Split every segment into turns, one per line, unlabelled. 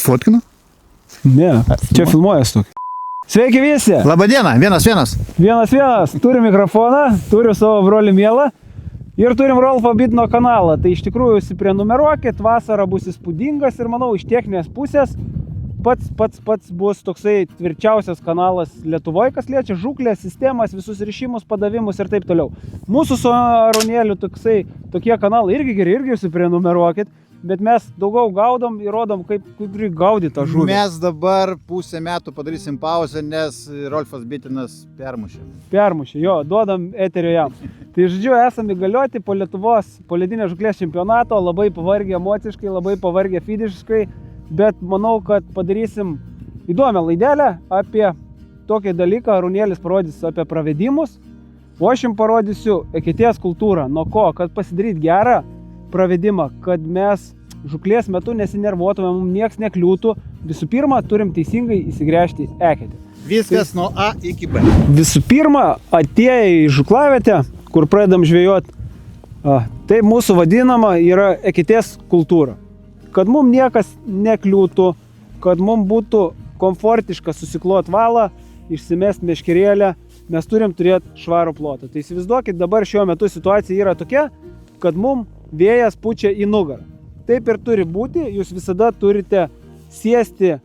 fotkinu?
Ne, čia filmuojas tokį. Sveiki visi!
Labadiena, vienas.
Turim mikrofoną, turiu savo brolį mielą ir turim Rolfo Bitno kanalą. Tai iš tikrųjų užsiprenumeruokit, vasara bus įspūdingas ir manau iš techninės pusės pats bus toksai tvirčiausias kanalas Lietuvoje, kas liečia žūklės, sistemas, visus ryšimus, padavimus ir taip toliau. Mūsų su Arūnėliu tokie kanalai irgi geri, irgi užsiprenumeruokit. Bet mes daugiau gaudom ir rodom, kaip gaudyti tą žuvį.
Mes dabar pusę metų padarysim pauzę, nes Rolfas Bitinas permušė.
Permušė, jo, duodam eterio jam. Tai žodžiu, esame įgalioti po Lietuvos poledinės žūklės čempionato, labai pavargę emociškai, labai pavargę fiziškai, bet manau, kad padarysim įdomią laidelę apie tokį dalyką. Arūnėlis parodys apie pravedimus, o aš jums parodysiu eketės kultūrą. Nuo ko? Kad pasidaryt gerą pravedimą, kad mes žūklės metu nesinervuotume, mums nieks nekliūtų. Visų pirma, turim teisingai įsigręžti eketę.
Viskas nuo A iki B.
Visų pirma, atėję į žūklavietę, kur pradedam žvejot, tai mūsų vadinama yra eketės kultūra. Kad mums niekas nekliūtų, kad mums būtų komfortiška susiklot valą, išsimest meškerėlę, mes turim turėti švarų plotą. Tai įsivaizduokit, dabar šiuo metu situacija yra tokia, kad mums vėjas pučia į nugarą. Taip ir turi būti, jūs visada turite sėsti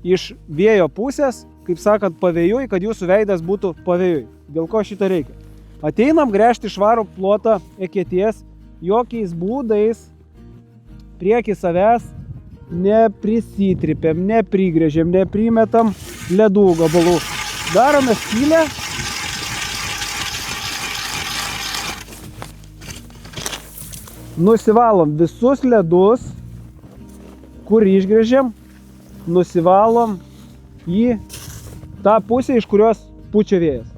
iš vėjo pusės, kaip sakant, pavėjui, kad jūsų veidas būtų pavėjui. Dėl ko šito reikia? Ateinam gręžti švarų plotą eketės, jokiais būdais prieki savęs neprisitripėm, neprigrėžėm, neprimetam ledų gabalų. Darome skylę. Nusivalom visus ledus, kur išgrėžėm, nusivalom į tą pusę, iš kurios pučia vėjas.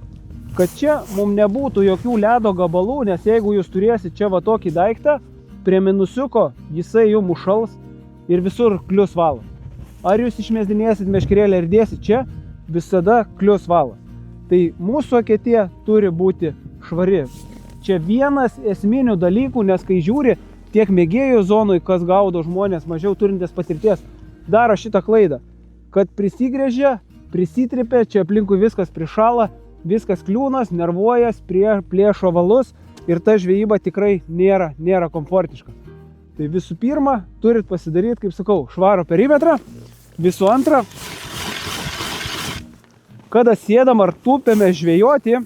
Kad čia mums nebūtų jokių ledo gabalų, nes jeigu jūs turėsit čia va tokį daiktą, prie minusiuko jisai jums užšals ir visur klius valas. Ar jūs išmesdinėsit meškerėlę ir dėsit čia, visada klius valas. Tai mūsų eketė turi būti švari. Čia vienas esminių dalykų, nes kai žiūri tiek mėgėjų zonui, kas gaudo žmonės mažiau turintis patirties, daro šitą klaidą, kad prisigrėžia, prisitripia, čia aplinkui viskas prišala, viskas kliūnas, nervuojas, plėšo valus ir ta žvejyba tikrai nėra komfortiška. Tai visų pirma, turit pasidaryti, kaip sakau, švarų perimetrą. Visų antra, kada sėdam ar tupėme žvejoti,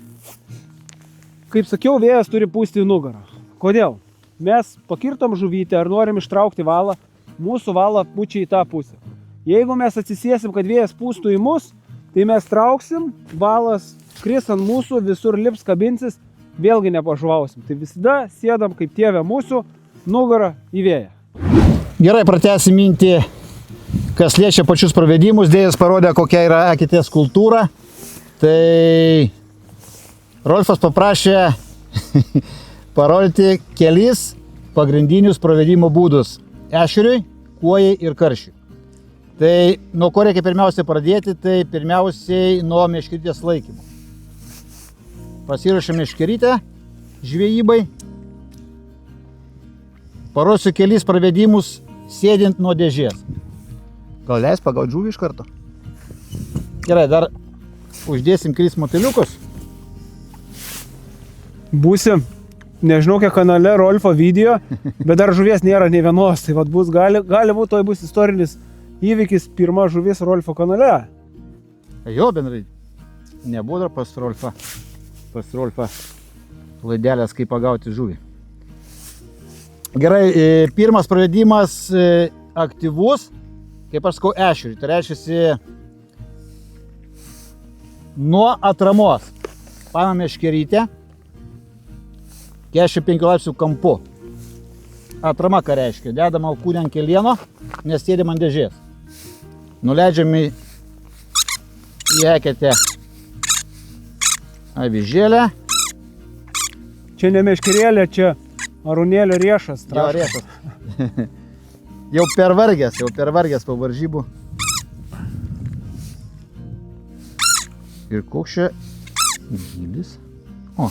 kaip sakiau, vėjas turi pūsti į nugarą. Kodėl? Mes pakirtom žuvytę ar norim ištraukti valą, mūsų valą pučia į tą pusę. Jeigu mes atsisėsim, kad vėjas pūstų į mus, tai mes trauksim, valas kris ant mūsų, visur lips, kabinsis, vėlgi nepažuvausim. Tai visada sėdam kaip tėvė mūsų, nugarą į vėją.
Gerai, pratęsim mintį, kas liečia pačius pravedimus. Dėjas parodė, kokia yra eketės kultūra. Tai Rolfas paprašė parodyti kelis pagrindinius pravedimo būdus ešeriui, kuojai ir karšiui. Tai nuo ko reikia pirmiausiai pradėti, tai pirmiausiai nuo meškerytės laikymo. Pasiruošėm meškerytę žvejybai. Paruošiu kelis pravedimus sėdint nuo dėžės. Gal leis pagauti žuvį iš karto? Gerai, dar uždėsim kelis moteliukus.
Būsim, nežinau kiek kanale Rolfo video, bet dar žuvies nėra nei vienos. Tai vat bus, gali būti, tai bus istorinis įvykis, pirma žuvis Rolfo kanale.
Jo, bendrai, nebuvo dar pas Rolfą laidelės, kaip pagauti žuvį. Gerai, pirmas pravedimas aktyvus, kaip aš sakau, ešeriui. Tai reiškia nuo atramos. Paimam meškerytę. 45 laipsnių kampu. Atrama ką reiškia? Dedam alkūnę ant kelieno, nes sėdim ant dėžės. Nuleidžiam į eketę avižėlę.
Čia ne meškerėlė, čia Arūnėlio riešas.
Jo, riešas. Jau pervargęs po varžybų. Ir koks čia gylis? O,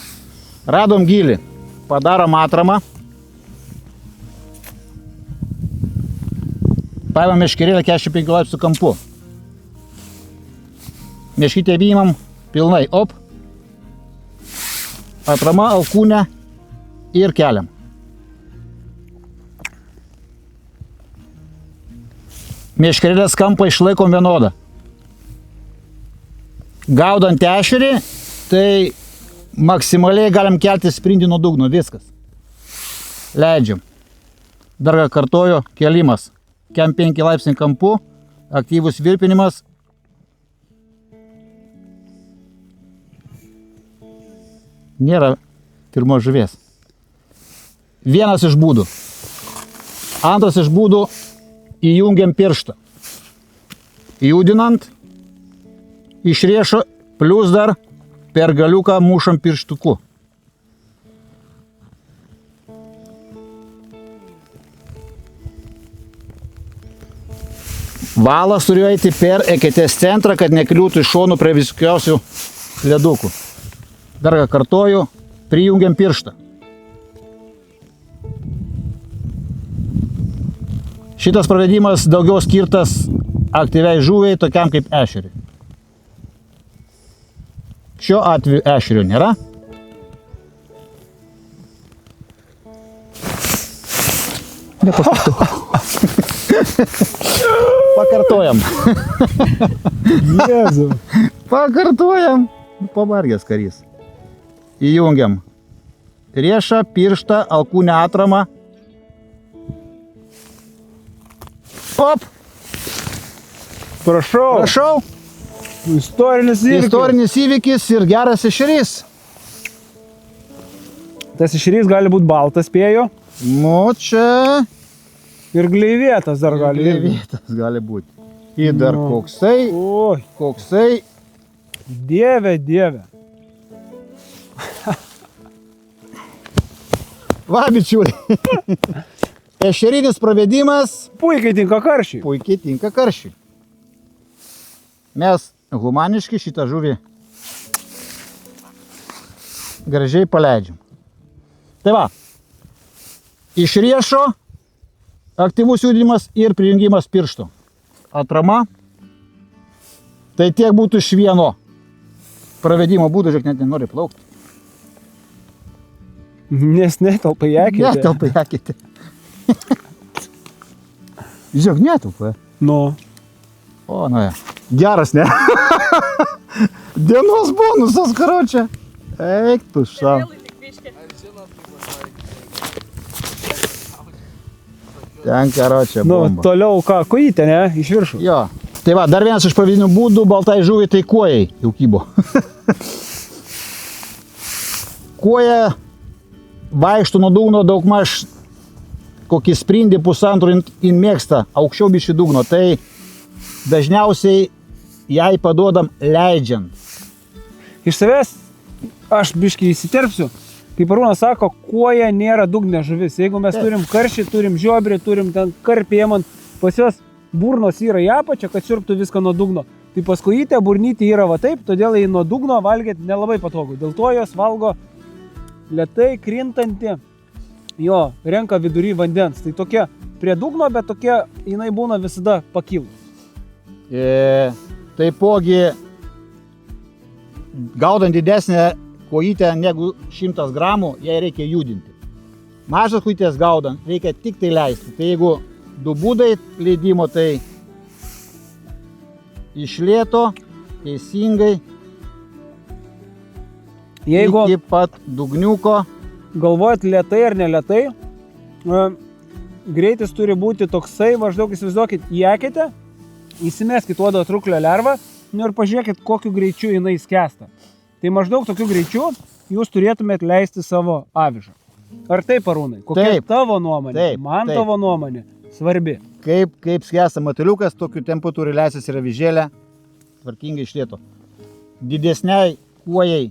radom gylį. Padarom atramą. Paimam meškerėlę 45 laipsnių kampu. Meškytę vyimam pilnai, op. Atrama, alkūnė ir keliam. Meškerėlės kampą išlaikom vienodą. Gaudant ešerį, tai maksimaliai galim kelti sprindį nuo dugno, viskas. Leidžiam. Dar kartoju, kelimas. Kem 5 laipsnių kampu, aktyvus virpinimas. Nėra pirmos žuvies. Vienas iš būdų. Antras iš būdų, įjungiam pirštą. Judinant, iš riešo, plus dar per galiuką mušam pirštuku. Valas turi eiti per eketės centrą, kad nekliūtų iš šonų prie visokiausių ledukų. Dar kartoju, prijungiam pirštą. Šitas pravedimas daugiau skirtas aktyviai žuviai, tokiam kaip ešeriui. Šiuo atveju ešerio nėra. Pakartojam.
Jėzu.
Pakartojam. Pavargęs karys. Įjungiam riešą, pirštą, alkūnę atramą. Op.
Prašau.
Prašau.
Istorinis įvykis.
Istorinis įvykis ir geras ešerys.
Tas ešerys gali būti baltas, spėju.
Nu, čia
Ir gleivėtas dar gali būti.
vietas gali būti. Ir dar
Nu.
koksai,
Oi,
koksai.
dieve, dieve.
Va, bičiuliai. Ešerinis pravedimas
Puikiai tinka karšiai.
puikiai tinka karšiui. Mes humaniški šitą žuvį gražiai paleidžiam. Tai va, iš riešo aktyvus judinimas ir prijungimas piršto. Atrama. Tai tiek būtų iš vieno pravedimo būdų, žiūrėk, net nenori plaukti.
Nes netelpa į akį.
Netelpa į akį. Žiūrėk, netelpa.
Nu.
O, nu ja. Geras, ne? Dienos bonusas, karočią. Eik tu šau. Ten, karočią,
Nu,
bomba.
toliau ką, kojytė, ne? Iš viršų.
Jo. Tai va, dar vienas iš pavyzdinių būdų baltai žuviai tai kuojai jau kybo. Kuoja vaikšto nuo dugno daugmaž kokį sprindį pusantro in mėgsta aukščiau bišį dugno. Tai dažniausiai jai paduodam leidžiant.
Iš savęs aš biškį įsiterpsiu. Kaip Arūnas sako, kuoja nėra dugne žuvis. Jeigu mes
Taip.
turim karšį, turim žiobrį, turim ten karpį ėmant, pas juos burnos yra į apačią, kad siurbtų viską nuo dugno. Tai pas kojytę burnytė yra va taip, todėl jai nuo dugno valgyti nelabai patogu. Dėl to jos valgo lėtai krintantį, jo, renka vidury vandens. Tai tokia prie dugno, bet tokia jinai būna visada pakilus.
Taipogi, gaudant didesnę kojytę negu 100 gramų, jai reikia judinti. Mažas kojytės gaudant, reikia tik tai leisti. Tai jeigu du būdai leidimo, tai iš lėto, teisingai,
Jeigu
iki pat dugniuko.
galvojat lėtai ar nelėtai, greitis turi būti toksai, maždaug įsivaizduokit, į eketę, įsimeskit uodo truklio lervą, nu ir pažiūrėkit, kokiu greičiu jinai skęsta. Tai maždaug tokiu greičiu jūs turėtumėt leisti savo avižą. Ar taip, Arūnai? Kokia
Taip.
tavo nuomonė?
Taip,
Man
taip.
tavo nuomonė svarbi.
Kaip skęsta mataliukas, tokiu tempu turi leistis ir avižėlė, tvarkingai iš lėto. Didesniai kuojai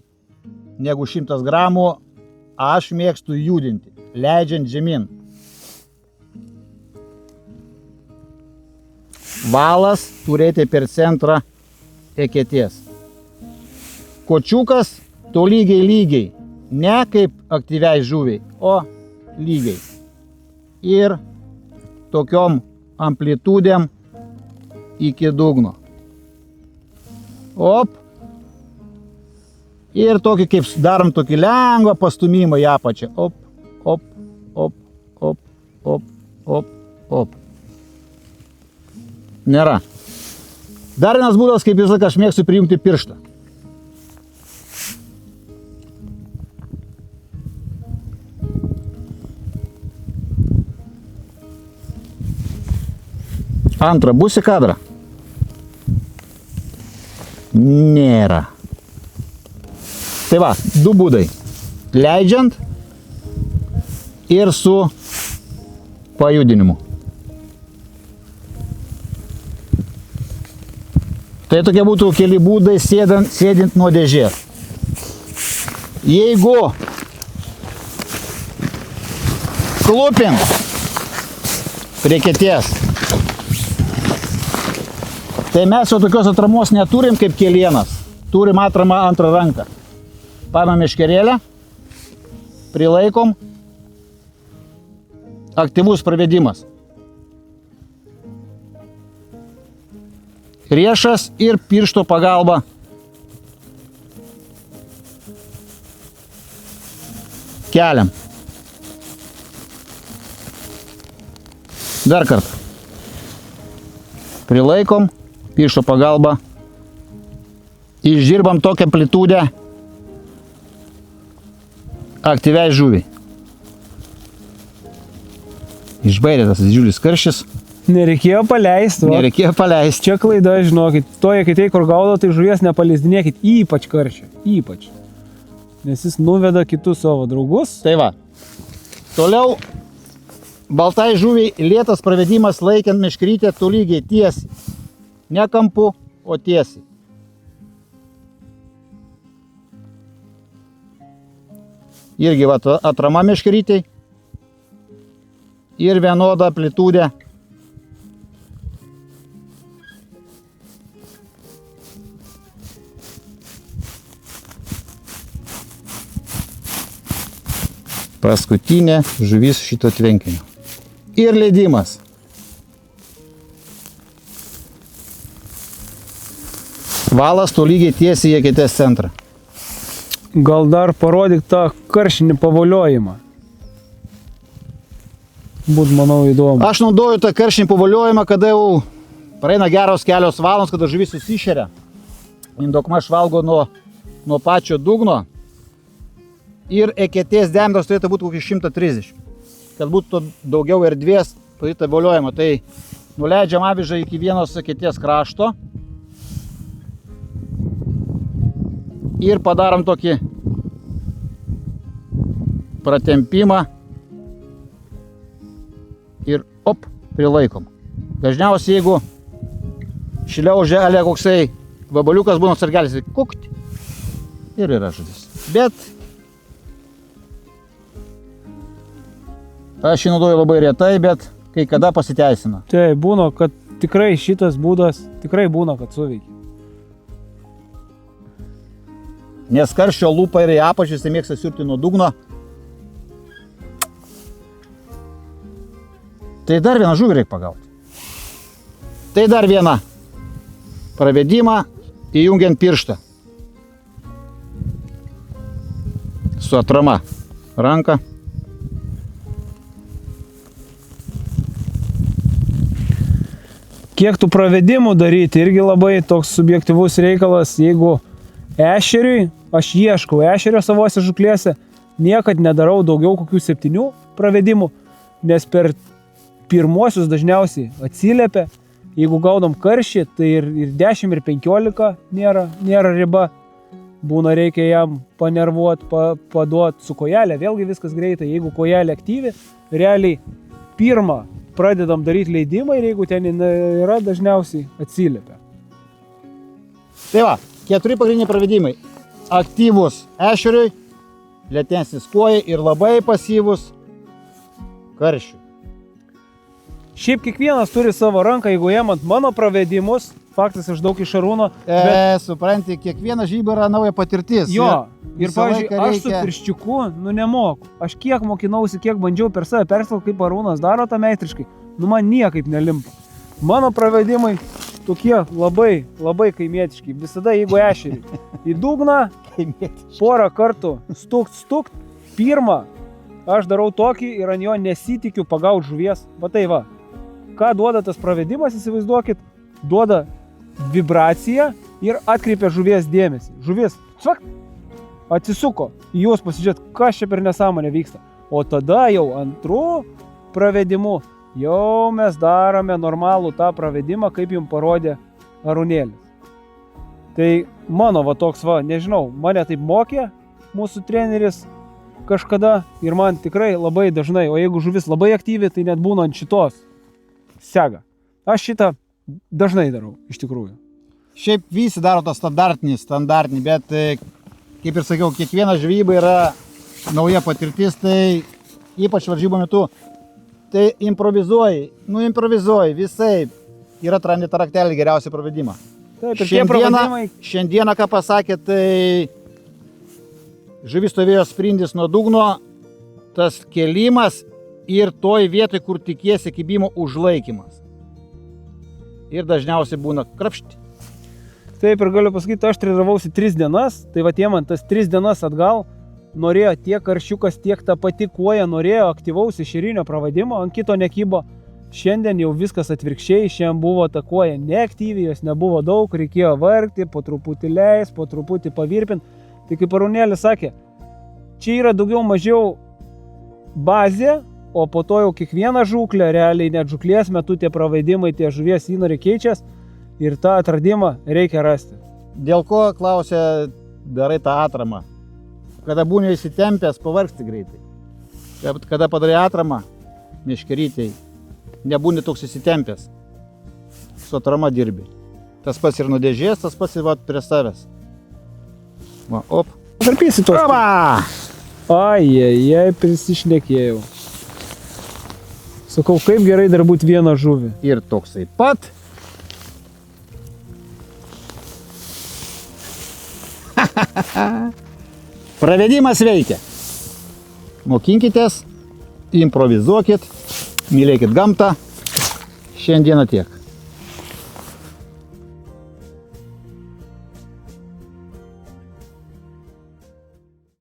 negu 100 gramų aš mėgstu judinti, leidžiant žemyn. Valas turėti per centrą eketės. Kočiukas tolygiai, ne kaip aktyviai žuviai, o lygiai. Ir tokiom amplitudėm iki dugno. Op. Ir tokį, kaip darom tokį lengvą pastumimą į apačią. Op, op, op, op, op, op, op. Nėra. Dar vienas būdas, kaip visą laiką aš mėgstu prijungti pirštą. Antra, bus į kadrą? Nėra. Tai va, du būdai. Leidžiant ir su pajudinimu. Tai tokie būtų keli būdai sėdint nuo dėžės. Jeigu klūpint prie kėties, tai mes jau tokios atramos neturim kaip kelienas. Turim atramą antrą ranką. Paimam meškerėlę, prilaikom, aktyvus pravedimas. Riešas ir piršto pagalba. Keliam. Dar kartą. Prilaikom, piršto pagalba. Išdirbam tokią amplitudę aktyviai žuviai. Išbaidė tas didžiulis karštis.
Nereikėjo paleisti.
Nereikėjo paleisti.
Čia klaida, žinokit. Toje, kai tai kur gaudo, tai žuvies nepaleisdinėkit. Ypač karščio. Ypač. Nes jis nuveda kitus savo draugus.
Tai va. Toliau baltai žuviai lėtas pravedimas laikant meškerytę tolygiai tiesiai. Ne kampu, o tiesiai. Irgi va, atrama meškerytei ir vienoda amplitudė. Paskutinė žuvis šito tvenkinio. Ir leidimas. Valas tolygiai tiesiai į eketės centrą.
Gal dar parodyk tą karšinį pavoliojimą. Būt, manau, įdomu.
Aš naudoju tą karšinį pavoliojimą, kada jau praeina geros kelios valandos, kada žuvis susišeria. Daugmaž valgo nuo pačio dugno. Ir eketės diametras turėtų būti kokį 130. Kad būtų daugiau erdvės padaryti voliojimą. Tai nuleidžiam avižą iki vienos eketės krašto. Ir padarom tokį pratempimą ir op, prilaikom. Dažniausiai, jeigu šliaužia ale koksai vabaliukas būna sargelis, tai kukti ir yra žuvis. Bet aš jį naudoju labai retai, bet kai kada pasiteisina.
Tai būna, kad tikrai šitas būdas, tikrai būna, kad suveikia.
Nes karščio lūpa ir į apačią jis mėgsta siurbti nuo dugno. Tai dar vieną žuvį reikia pagauti. Tai dar vieną pravedimą įjungiant pirštą. Su atrama ranka.
Kiek tų pravedimų daryti irgi labai toks subjektyvus reikalas. Jeigu ešeriui, aš ieškau ešerio savose žuklėse, niekad nedarau daugiau kokių 7 pravedimų, nes per pirmuosius dažniausiai atsiliepia. Jeigu gaudom karšį, tai ir 10 ir 15 nėra riba. Būna reikia jam panervuoti, paduoti su kojelė, vėlgi viskas greitai. Jeigu kojelė aktyvi, realiai pirmą pradedam daryti leidimą ir jeigu ten yra, dažniausiai atsiliepia.
Tai va, 4 pagrindiniai pravedimai. Aktyvus ešeriui, lėtesnis kuojai ir labai pasyvus karšiui.
Šiaip kiekvienas turi savo ranką, jeigu ėmant mano pravedimus, faktas aš daug iš Šarūno.
Supranti, kiekviena žyba yra nauja patirtis.
Jo, ir pavyzdžiui, aš su pirščiuku, nemoku. Aš kiek mokinausi, kiek bandžiau per save persilauti, kaip Arūnas daro tą meistriškai, nu man niekaip nelimpa. Mano pravedimai tokie labai, labai kaimietiški. Visada jeigu ešerį į dugną, porą kartų stukt. Pirmą, aš darau tokį ir ant jo nesitikiu pagauti žuvies. Va tai va. Ką duoda tas pravedimas, įsivaizduokit, duoda vibraciją ir atkreipia žuvies dėmesį. Žuvis, cvak, atsisuko į jūs pasižiūrėt, kas čia per nesąmonė vyksta. O tada jau antru pravedimu jau mes darome normalų tą pravedimą, kaip jums parodė Arūnėlis. Tai mano va toks va, nežinau, mane taip mokė mūsų treneris kažkada ir man tikrai labai dažnai, o jeigu žuvis labai aktyvi, tai net būna ant šitos sega. Aš šitą dažnai darau, iš tikrųjų.
Šiaip visi daro tą standartinį, bet kaip ir sakiau, kiekviena žvejyba yra nauja patirtis, tai ypač varžybų metu, tai improvizuoji, visai ir atrandi tą raktelį geriausią pravedimą.
Taip, ir tie pravedimai...
Šiandieną, ką pasakė, tai žuvis stovėjo sprindis nuo dugno, tas kėlimas ir toj vietoj, kur tikiesi kibimo užlaikymas. Ir dažniausiai būna krapšti.
Taip, ir galiu pasakyti, aš treniravausi 3 dienas, tai va tie man tas 3 dienas atgal norėjo tiek karšiukas, tiek ta pati koja, norėjo aktyvaus ešerinio pravadimo, ant kito nekybo. Šiandien jau viskas atvirkščiai, šiandien buvo ta koja neaktyvi, jos nebuvo daug, reikėjo vargti, po truputį leis, po truputį pavirpinti. Tai kaip Arūnėlis sakė, čia yra daugiau mažiau bazė, o po to jau kiekvieną žūklę, realiai net žūklės metu tie pravedimai, tie žuvies įnoriai keičias ir tą atradimą reikia rasti.
Dėl ko, klausia, darai tą atramą? Kada būni įsitempęs, pavargsti greitai. Kada padarai atramą, meškerytei, nebūni toks įsitempęs. Su atrama dirbi. Tas pats ir nuo dėžės, tas pats ir va, prie savęs. Va, op.
Tarpysi tos.
Oba!
Ai, prisišnekėjau. Sakau, kaip gerai dar būti vieną žuvį.
Ir toksai pat. Pravedimas veikia. Mokinkitės, improvizuokit, mylėkit gamtą. Šiandieną tiek.